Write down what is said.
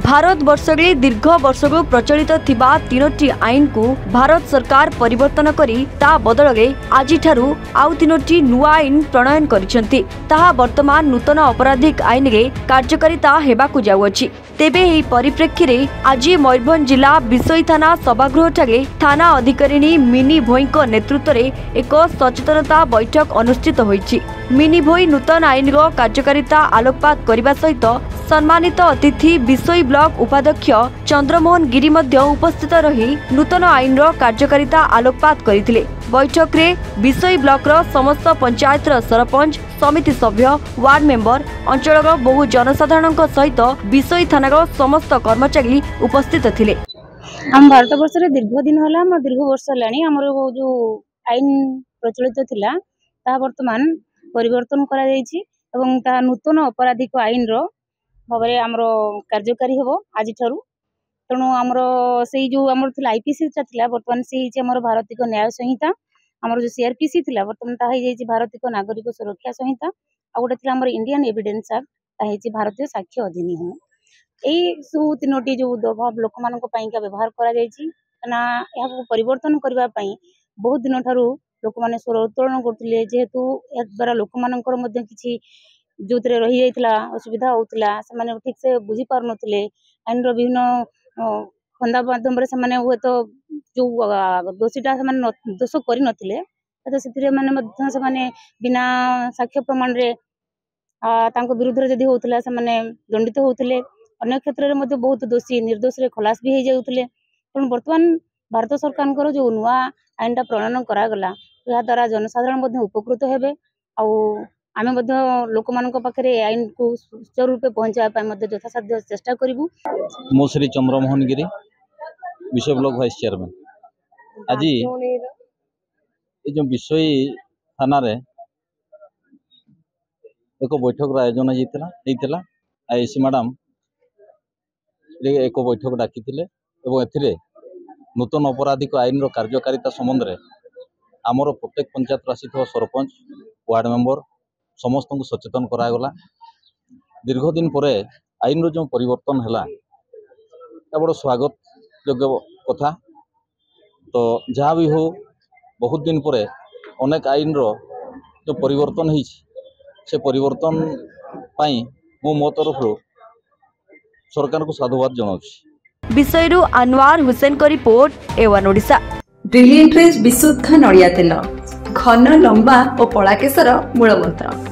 भारत वर्षरे दीर्घ वर्षको प्रचलित थिबा 3टी आईन को भारत सरकार परिवर्तन करी ता बदलरे आजि ठारू आउ 3टी नुआ आईन प्रणयन करिसेंती। ताहा वर्तमान नूतन आपराधिक आईन रे कार्यकारिता हेबाकु जाउअछि। तेबे एही परिप्रेक्षी रे आज मयूरभंज जिला बिसोई थाना सभागृह ठारे थाना अधिकारिणी मिनी भोईको नेतृत्व रे एक सचेतनता बैठक अनुष्ठित होईछि। मिनी भोई नूतन आईन रो कार्यकारिता आलोकपात करबा सहित सम्मानित अतिथि बिसोई ब्लॉक उपाध्यक्ष चंद्रमोहन गिरी मध्य उपस्थित रही नूतन आईन रो कार्यकारिता आलोकपात करथिले। बैठक रे बिसोई ब्लॉक रो समस्त पंचायत रो सरपंच समिति सभ्य वार्ड मेंबर अंचल बहु जनसाधारण सहित बिसोई थाना रो समस्त कर्मचारी उपस्थित थिले। हम भारत वर्ष रे दीर्घ दिन होला दीर्घ वर्ष लानी हमर जो आईन प्रचलित थिला ता वर्तमान परिवर्तन करा जायछि एवं ता नूतन अपराधिक आईन रो भाबरे हमरो कार्यकारी हेबो आज ठारू। तेणु आमर से जो आमर थिला आईपीसी थिला वर्तमान से हमर भारतीय न्याय संहिता आमर जो सीआरपीसी थिला वर्तमान ता हे भारतीय नागरिक सुरक्षा संहिता आ गोटे थिला हमर इंडियन एविडेंस एक्ट ता हे भारतीय साक्ष्य अधिनियम। एई सब 3टी जो दबाव लोक मानक पाइका व्यवहार करा जायछि ना या परिवर्तन करबा पई बहुत दिन ठारू लोक माने स्वर उत्तोलन करथिले जेहेतु या द्वारा लोक मानकर मध्ये किछि जो थे रही जाइथिला असुविधा होतिला से माने ठीक से बुझी पार नथिले आईन रो विभिन्न खंदा माध्यम रे से माने हुए तो जो दोषीटा से माने दोष करि नथिले तो सेतिरे माने मध्ये से माने बिना साक्ष्य प्रमाण रे तांको विरुद्ध रे जदी होतिला से माने दंडित होतिले। अन्य क्षेत्र रे मध्ये बहुत दोषी निर्दोष रे खलास भी हो जाउतिले। पण वर्तमान भारत सरकार जो नुआ आईनटा प्रणयन करा गला या द्वारा जनसाधारण मध्ये उपकृत हेबे आ आमे मध्ये लोक मानक पाखरे आईन को सुचारू रूपे पहुंचा पाए मध्ये यथासाध्य चेष्टा करिवु। मो श्री चंद्रमोहन गिरी विषय ब्लॉक वाइस चेयरमैन। आज ये जो बिसोई थाना रे एक बैठक आयोजन होता आईसी मैडम एक बैठक डाकी नूतन अपराधिक आईन रो कार्यकारिता संबंध में आमर प्रत्येक पंचायत आसी सरपंच वार्ड मेंबर समस्त को सचेतन करागला। दीर्घ दिन पर आईन रो जो परिवर्तन है बड़ स्वागत योग्य कथा। तो जहाँ भी हो बहुत दिन पर अनेक आईन रो जो परिवर्तन हो से परिवर्तन पाई मो मो तरफ सरकार को साधुवाद जनाऊँ। विषयरु अनवार हुसैन को रिपोर्ट एवन ओडिशा। ब्रिलियंट रेज विशुद्ध नड़िया तेल घन लंबा और पड़ा केसर मूल मंत्र।